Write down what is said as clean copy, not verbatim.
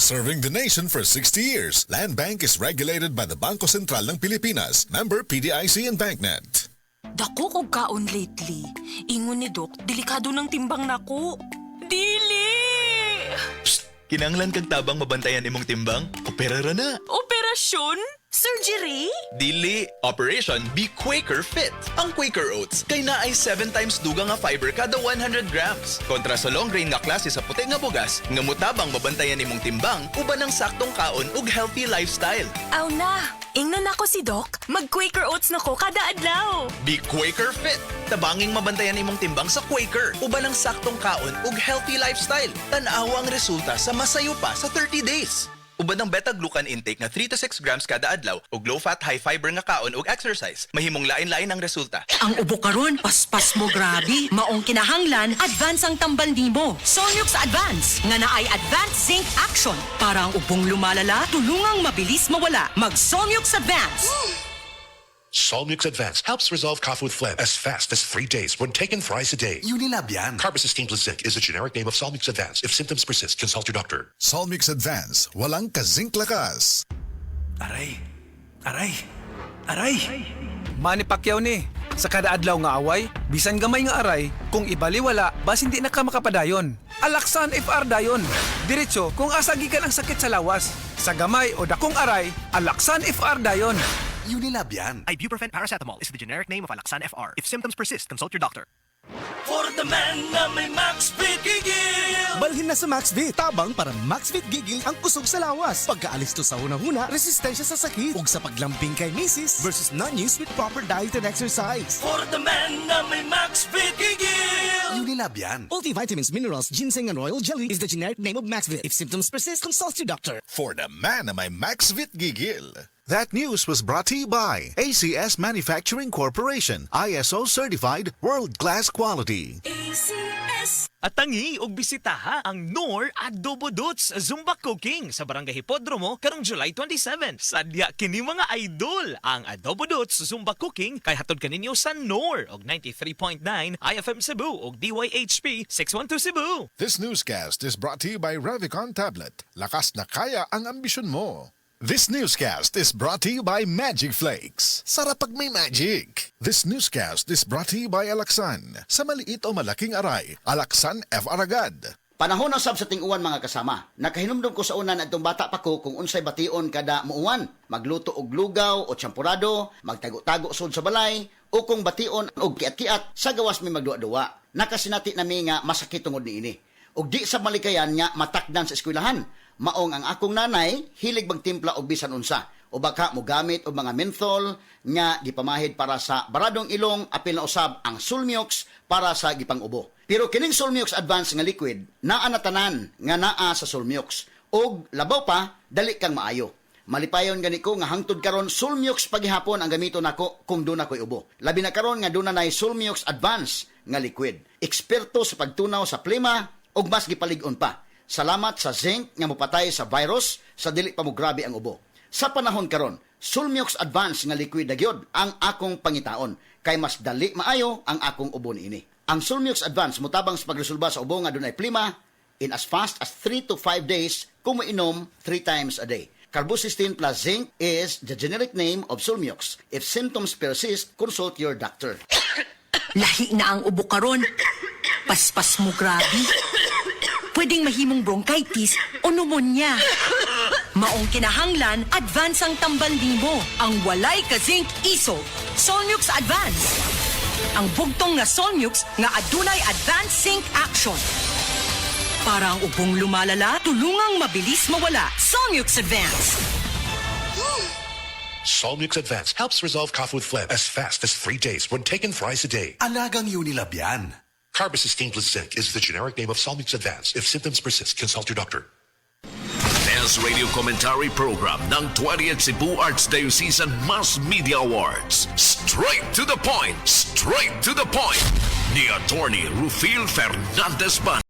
Serving the nation for 60 years, Land Bank is regulated by the Bangko Sentral ng Pilipinas, member PDIC and BancNet. Dako kog kaon lately. Ingon ni Doc, delikado ng timbang nako. Dili! Psst! Kinanglan kag tabang mabantayan imong timbang? Opera ra na. Operasyon? Surgery? Dili, Operation Be Quaker Fit. Ang Quaker Oats kay naay 7 times dugang nga fiber kada 100 grams. Kontra sa long grain nga klase sa puti nga bugas, nga mutabang mabantayan imong timbang uban ng saktong kaon ug healthy lifestyle. Aw na! Ingnan ako si Doc. Mag-Quaker Oats na ko kada adlaw. Be Quaker Fit. Tabanging mabantayan imong timbang sa Quaker uban ng saktong kaon ug healthy lifestyle. Tan-awa ang resulta sa masayo pa sa 30 days. Ubad ng beta-glucan intake nga 3 to 6 grams kada adlaw ug low-fat, high-fiber nga kaon ug exercise. Mahimong lain-lain ang resulta. Ang ubo karon, paspas mo grabe. Maong kinahanglan, advance ang tambal nimo. Solmux Advance, nga naay Advanced Zinc Action. Para ang ubong lumalala, tulungang mabilis mawala. Mag-Solmux Advance. Solmux Advance helps resolve cough with phlegm as fast as 3 days when taken thrice a day. Unilab yan. Carbocisteine plus zinc is the generic name of Solmux Advance. If symptoms persist, consult your doctor. Solmix Advance, walang kazink lakas. Aray! Aray! Aray! Manny Pacquiao ni. Sa kada adlaw nga away, bisan gamay nga aray, kung ibaliwala, bas hindi na ka makapadayon. Alaksan FR dayon. Diretso kung asa gikan ang sakit sa lawas. Sa gamay o dakong aray, Alaksan FR dayon. Unilab yan. Ibuprofen paracetamol is the generic name of Alaxan FR. If symptoms persist, consult your doctor. For the man na may MaxVit Gigil! Balhin na sa MaxVit. Tabang para MaxVit Gigil ang kusog sa lawas. Pagkaalis to sa hunahuna, resistensya sa sakit. Ug sa paglambing kay misis versus non-use with proper diet and exercise. For the man na may MaxVit Gigil! Unilab yan. Multivitamins, minerals, ginseng, and royal jelly is the generic name of MaxVit. If symptoms persist, consult your doctor. For the man na may MaxVit Gigil. That news was brought to you by ACS Manufacturing Corporation, ISO certified world-class quality. ACS! At tangi og bisitaha ang Nor Adobo Dots Zumba Cooking sa Barangay Hipodromo karong July 27. Sadya kini mga idol ang Adobo Dots Zumba Cooking kay hatod kaninyo sa Nor og 93.9 IFM Cebu og DYHP 612 Cebu. This newscast is brought to you by Revicon Tablet. Lakas na kaya ang ambisyon mo. This newscast is brought to you by Magic Flakes. Sarap pag may magic. This newscast is brought to you by Alaksan. Sa maliit o malaking aray, Alaksan FR agad. Panahon na sab sa ting-uwan mga kasama. Nakahinumdum ko sa unan atong bata pa ko kung unsay bation kada muuwan. Magluto og lugaw o champurado, magtago-tago sud sa balay, o kung bation og kiat-kiat sa gawas may magduwa-duwa. Nakasinati nami nga masakit tungod niini. Og di sa malikayan nga matakdan sa eskwelahan. Maong ang akong nanay hilig magtimpla og bisan unsa o baka mo gamit og mga menthol nga gipamahid para sa baradong ilong apil na usab ang Solmux para sa gipang-ubo. Pero kining Solmux Advance nga liquid naa na tanan nga naa sa Solmux og labaw pa dali kang maayo. Malipayon gani ko nga hangtod karon Solmux paghihapon ang gamiton nako kung doon ako'y ubo. Labi na karon nga doon na nay Solmux Advance nga liquid. Eksperto sa pagtunaw sa plema og mas gipalig-on pa. Salamat sa zinc nga mopatay sa virus sa dili pa mo grabe ang ubo. Sa panahon karon, Solmux Advance nga liquid na gyud ang akong pangitaon kay mas dali maayo ang akong ubo niini. Ang Solmux Advance motabang sa pagresolba sa ubo nga dunay plema in as fast as 3 to 5 days kung moinom 3 times a day. Carbocisteine plus zinc is the generic name of Solmux. If symptoms persist, consult your doctor. Lahi na ang ubo karon. Paspas mo grabe. Pwedeng mahimong bronchitis o pneumonia. Maong kinahanglan, advance ang tambal nimo. Ang walay ka-zinc iso. Solmux Advance. Ang bugtong nga Solmux nga adunay Advanced Zinc Action. Para ang ubong lumalala, tulungang mabilis mawala. Solmux Advance. Solmux Advance helps resolve cough with phlegm as fast as 3 days when taken thrice a day. Alagang Unilab yan. Carbocisteine plus zinc is the generic name of Solmux Advance. If symptoms persist, consult your doctor. Best Radio Commentary Program ng 20th Cebu Arts Diocesan Mass Media Awards. Straight to the point! Straight to the point! Ni Attorney Rufil Fernandez Bani.